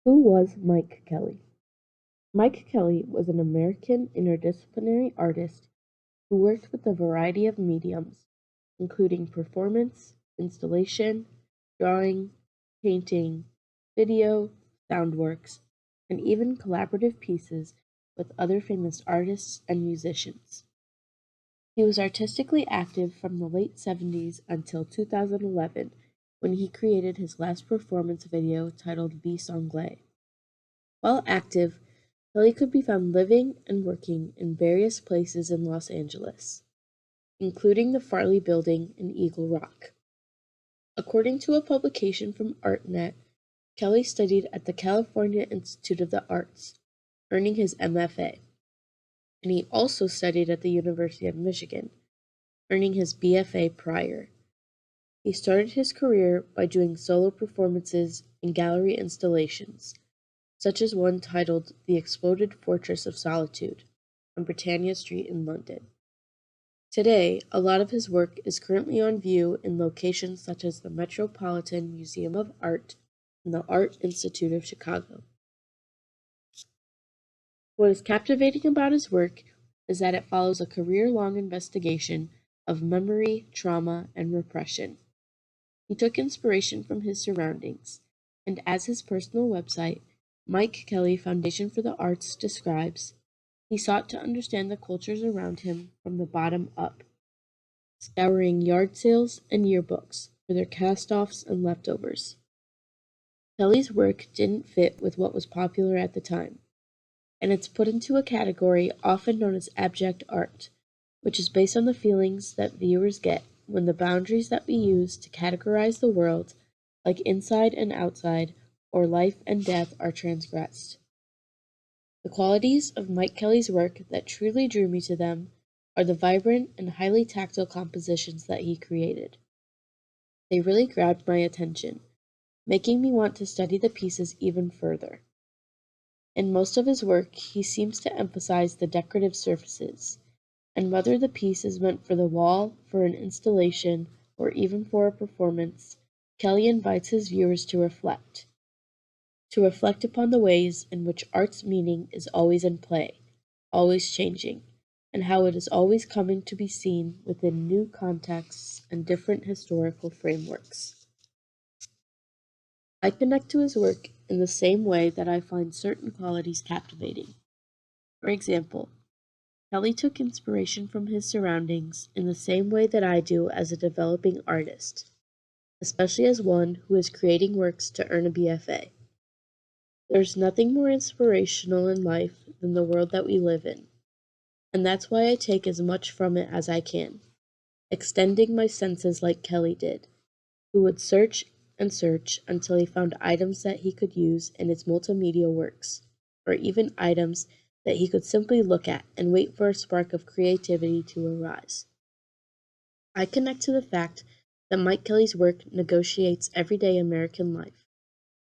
Who was Mike Kelly? Mike Kelly was an American interdisciplinary artist who worked with a variety of mediums, including performance, installation, drawing, painting, video, sound works, and even collaborative pieces with other famous artists and musicians. He was artistically active from the late 70s until 2011 when he created his last performance video titled Vie Sanglée. While active, Kelly could be found living and working in various places in Los Angeles, including the Farley Building in Eagle Rock. According to a publication from ArtNet, Kelly studied at the California Institute of the Arts, earning his MFA, and he also studied at the University of Michigan, earning his BFA prior. He started his career by doing solo performances and gallery installations, such as one titled The Exploded Fortress of Solitude on Britannia Street in London. Today, a lot of his work is currently on view in locations such as the Metropolitan Museum of Art and the Art Institute of Chicago. What is captivating about his work is that it follows a career-long investigation of memory, trauma, and repression. He took inspiration from his surroundings, and as his personal website, Mike Kelly Foundation for the Arts describes, he sought to understand the cultures around him from the bottom up, scouring yard sales and yearbooks for their cast-offs and leftovers. Kelly's work didn't fit with what was popular at the time, and it's put into a category often known as abject art, which is based on the feelings that viewers get when the boundaries that we use to categorize the world, like inside and outside, or life and death, are transgressed. The qualities of Mike Kelly's work that truly drew me to them are the vibrant and highly tactile compositions that he created. They really grabbed my attention, making me want to study the pieces even further. In most of his work, he seems to emphasize the decorative surfaces, and whether the piece is meant for the wall, for an installation, or even for a performance, Kelly invites his viewers to reflect upon the ways in which art's meaning is always in play, always changing, and how it is always coming to be seen within new contexts and different historical frameworks. I connect to his work in the same way that I find certain qualities captivating. For example, Kelly took inspiration from his surroundings in the same way that I do as a developing artist, especially as one who is creating works to earn a BFA. There's nothing more inspirational in life than the world that we live in, and that's why I take as much from it as I can, extending my senses like Kelly did, who would search and search until he found items that he could use in his multimedia works, or even items that he could simply look at and wait for a spark of creativity to arise. I connect to the fact that Mike Kelly's work negotiates everyday American life,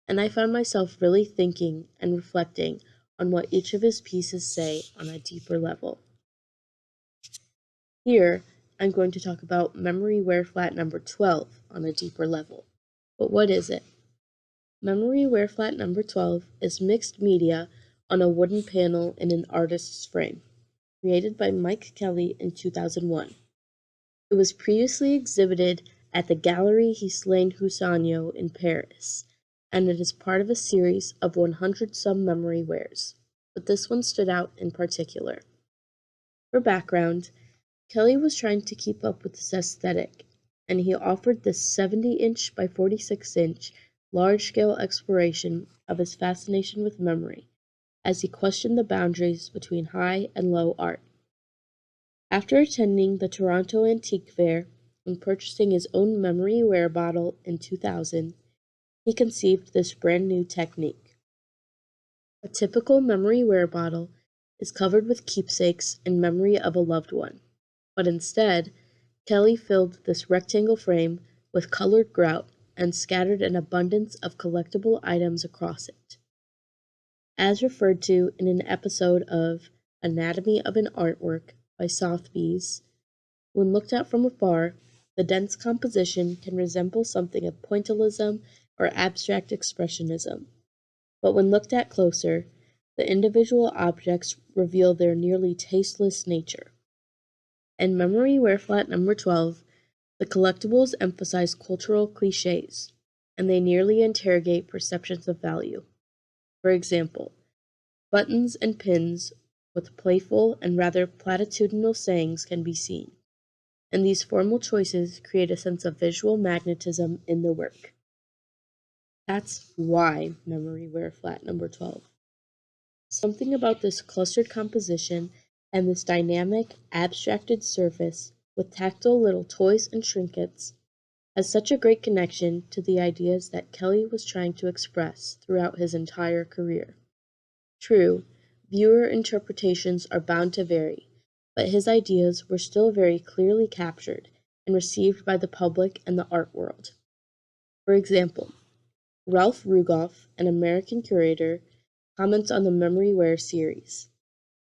and I found myself really thinking and reflecting on what each of his pieces say on a deeper level. Here, I'm going to talk about Memory Wear Flat number 12 on a deeper level. But what is it? Memory Wear Flat number 12 is mixed media on a wooden panel in an artist's frame, created by Mike Kelly in 2001. It was previously exhibited at the Galerie Hislaine Hussanio in Paris, and it is part of a series of 100 some memory wares, but this one stood out in particular. For background, Kelly was trying to keep up with this aesthetic, and he offered this 70-inch by 46-inch large-scale exploration of his fascination with memory, as he questioned the boundaries between high and low art. After attending the Toronto Antique Fair and purchasing his own memory wear bottle in 2000, he conceived this brand new technique. A typical memory wear bottle is covered with keepsakes in memory of a loved one, but instead, Kelly filled this rectangle frame with colored grout and scattered an abundance of collectible items across it. As referred to in an episode of Anatomy of an Artwork by Sotheby's, when looked at from afar, the dense composition can resemble something of pointillism or abstract expressionism. but when looked at closer, the individual objects reveal their nearly tasteless nature. In Memory Wear Flat number 12, the collectibles emphasize cultural cliches, and they nearly interrogate perceptions of value. For example, buttons and pins with playful and rather platitudinal sayings can be seen, and these formal choices create a sense of visual magnetism in the work. That's why Memory Wear Flat number 12. Something about this clustered composition and this dynamic, abstracted surface with tactile little toys and trinkets has such a great connection to the ideas that Kelly was trying to express throughout his entire career. True, viewer interpretations are bound to vary, but his ideas were still very clearly captured and received by the public and the art world. For example, Ralph Rugoff, an American curator, comments on the Memory Wear series,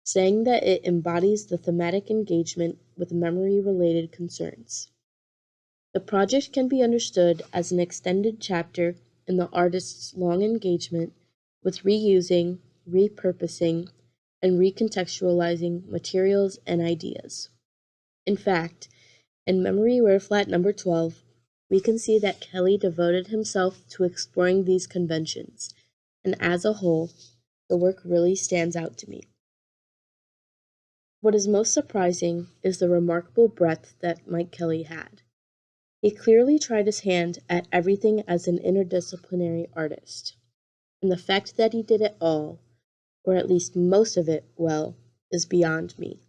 saying that it embodies the thematic engagement with memory-related concerns. The project can be understood as an extended chapter in the artist's long engagement with reusing, repurposing, and recontextualizing materials and ideas. In fact, in Memory Wear Flat number 12, we can see that Kelly devoted himself to exploring these conventions, and as a whole, the work really stands out to me. What is most surprising is the remarkable breadth that Mike Kelly had. He clearly tried his hand at everything as an interdisciplinary artist, and the fact that he did it all, or at least most of it, well, is beyond me.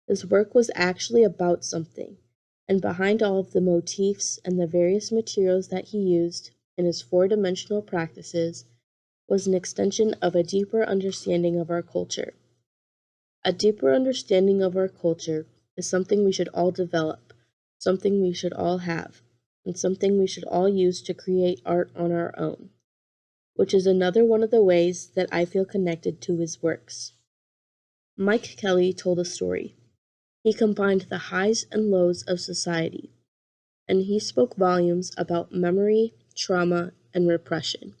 His work was actually about something, and behind all of the motifs and the various materials that he used in his four-dimensional practices was an extension of a deeper understanding of our culture. A deeper understanding of our culture is something we should all develop, something we should all have, and something we should all use to create art on our own, which is another one of the ways that I feel connected to his works. Mike Kelly told a story. He combined the highs and lows of society, and he spoke volumes about memory, trauma, and repression.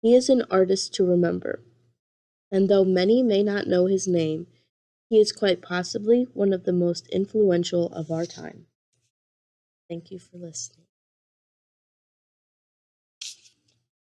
He is an artist to remember, and though many may not know his name, he is quite possibly one of the most influential of our time. Thank you for listening.